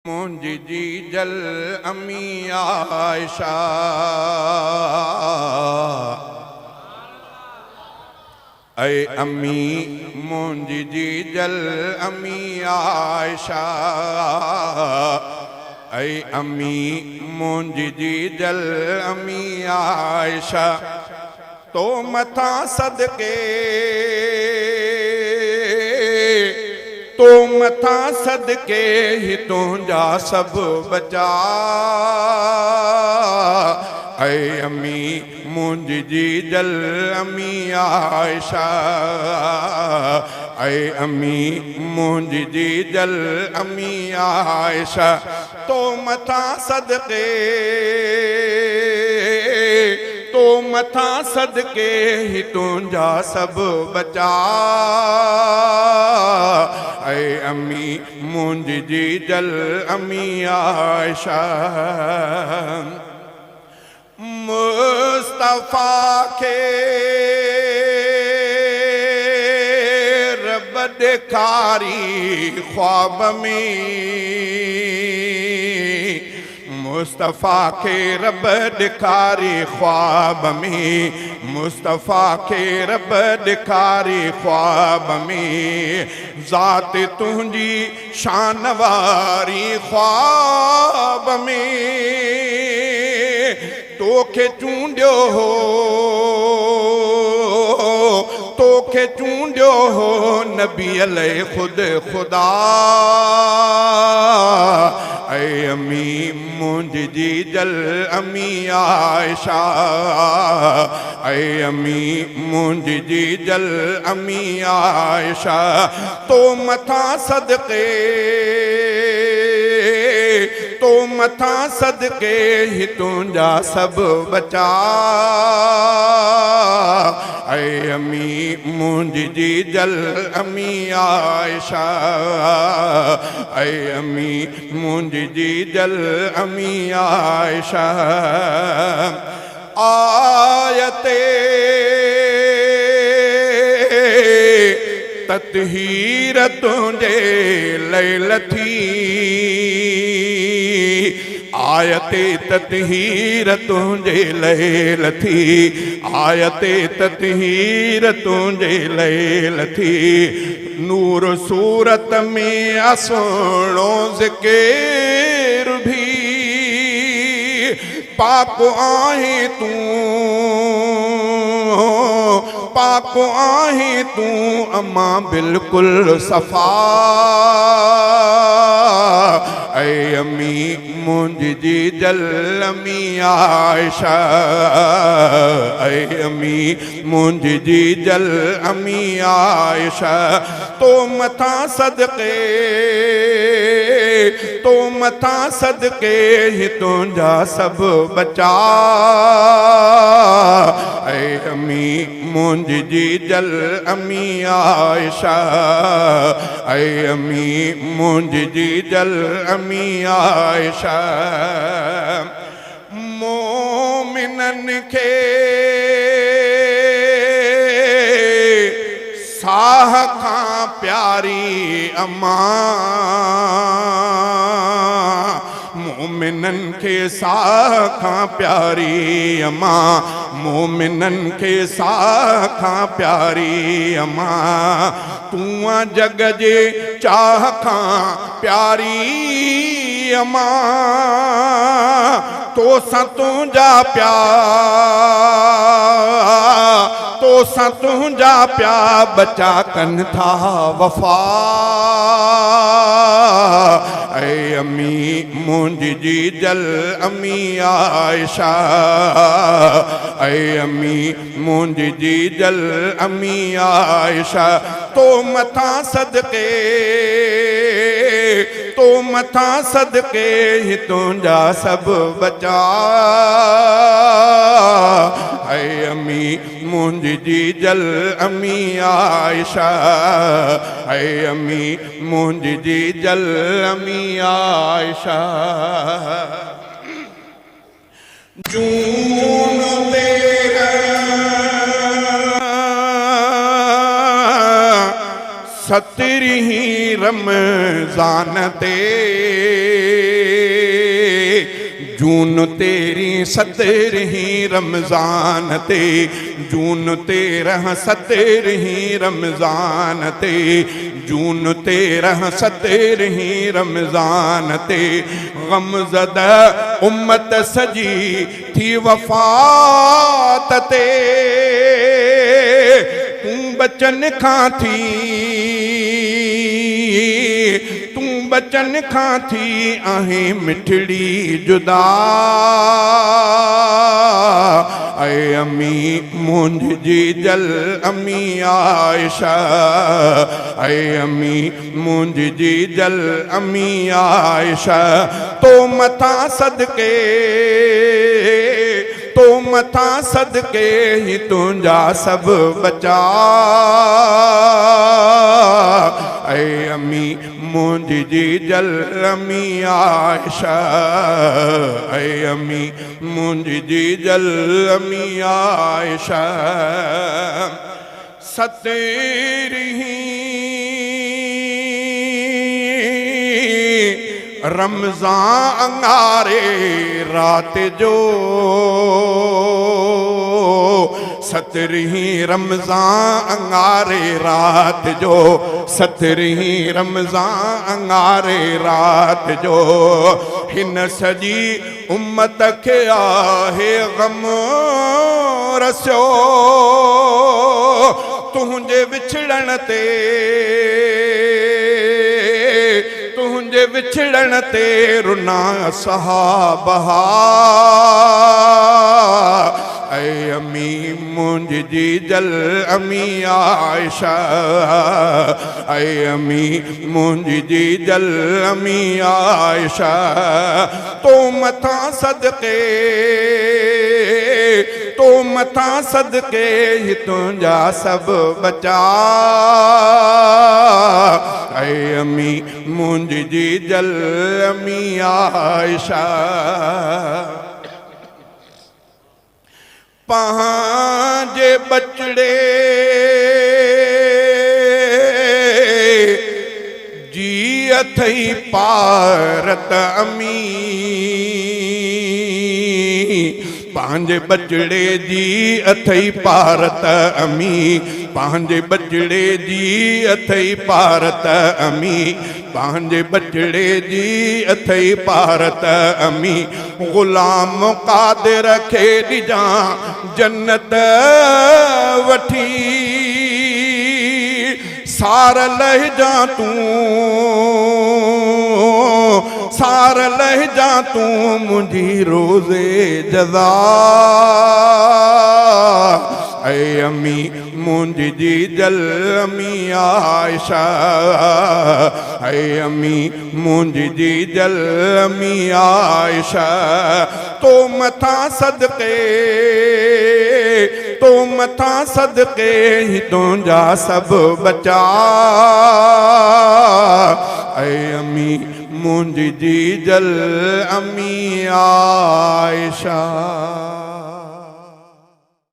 मुंजी जी जल अम्मी आयशा ऐ अम्मी मुंजी जी जल अम्मी आयशा ऐ अम्मी मुंजी जी जल अम्मी आयशा तो मथा सदके तो मथा सदके ही तुझा सब बचा ऐ अम्मी मुंजी जी जल अम्मी आयशा ऐ अम्मी मुंजी जी जल अम्मी आयशा तो मथा सदके तो मथा सदके ही तुझा सब बचा ऐ अम्मी मुंजी जी जल अम्मी आयशा मुस्तफा के रब दिखारी ख्वाब में मुस्तफा के रब दिखारी ख्वाब में मुस्तफा के रब दिखारी ख्वाब में जात तुझी शान वारी ख्वाब में तोखे चूंडियो हो तोखे चूंडियो हो नबी अलैहि खुद खुदा ऐ अम्मी मुंजी जी जल अम्मी आयशा ऐ अम्मी मुंजी जी जल अम्मी आयशा तो मथा सदके तो मथा सदके ही तुझा सब बचा ऐ अम्मी मुंजी जी जल अम्मी आयशा ऐ अम्मी मुंजी जी जल अम्मी आयशा आयते ततहीर तुझे लैल थी आयते ततहीर तुझे लैल थी आयते ततहीर तुझे लैल थी नूर सूरत में असोणो ज़िक्र भी पाक आहे तू पाक आहे तू अम्मा बिल्कुल सफ़ा ऐ अम्मी मुंजी जी जल अम्मी आयशा ऐ अम्मी मुंजी जी जल अम्मी आयशा तो मथा सदके तो मथा सदके ही तुझा सब बचा ऐ अम्मी मुंजी जी जल अम्मी आयशा ऐ अम्मी मुंजी जी जल अम्मी आयशा मोमिनन के साह खां प्यारी अम्मा मोमिनन के साह खां प्यारी अम्मा मोमिनन के साह खां प्यारी अम्मा तूं जग जे चाह खां प्यारी अम्मा तो सा तुझा प्यार तो सा तुझा प्यार बचा कन था वफा ऐ अम्मी मुंजी जी जल अम्मी आयशा ऐ अम्मी मुंजी जी जल अम्मी आयशा तो मथा सदके तो मथा सदके ही तुझा सब बचा ऐ अम्मी मुंजी जी जल अम्मी आयशा ऐ अम्मी मुंजी जी जल अम्मी आयशा जून तेरा सतरहीं रमज़ान ते जून तेरी 17 रमज़ान ते, जून 13 17 रमज़ान ते, जून 13 17 रमज़ान ते गमज़दा उम्मत सजी थी वफ़ात ते। तू बचन खां थी, तू बचन खां थी आहे मिठड़ी जुदा। ऐ अम्मी मुंहिंजी जल अम्मी आयशा, ऐ अम्मी मुंहिंजी जल अम्मी आयशा, तो मथा सदके, तो मथा सदके ही तुंहिंजा सब बचा। ऐ अम्मी मुंहिंजी जल अम्मी आयशा, ऐ अम्मी मुंहिंजी जल अम्मी आयशा। 17 रमज़ान अंगारे रात जो, 17 रमज़ान अंगारे रात जो, 17 रमज़ान अंगारे रात जो। हिन सजी उम्मत खे आहे गम रसियो, तुंहिंजे विछड़ण ते, तुंहिंजे विछड़ण ते रुना सहाबा। ऐ अम्मी मुंहिंजी जल अम्मी आयशा, ऐ अम्मी मुंहिंजी जल अम्मी आयशा, तो मथा सदके, तो मथा सदके ही तुंहिंजा सब बचा। ऐ अम्मी मुंहिंजी जल अम्मी आयशा। पंहिंजे बचड़े जी अथई पारत अम्मी, पंहिंजे बचड़े जी अथई पारत अम्मी, पंहिंजे बचड़े जी अथई पारत अम्मी, पंहिंजे बचड़े जी अथई पारत अम्मी। ग़ुलाम क़ादिर खे ॾिजां जन्नत वठी, सार लहिजा तूं, सार लहिजा तूं मुंहिंजी रोज़े जज़ा। ऐ अम्मी मुंहिंजी जल अम्मी आयशा, ऐ अम्मी मुंहिंजी जल अम्मी आयशा, तो मथा सदके, तो मथा सदके ही तुंहिंजा सब बचा। ऐ अम्मी मुंहिंजी जल अम्मी आयशा।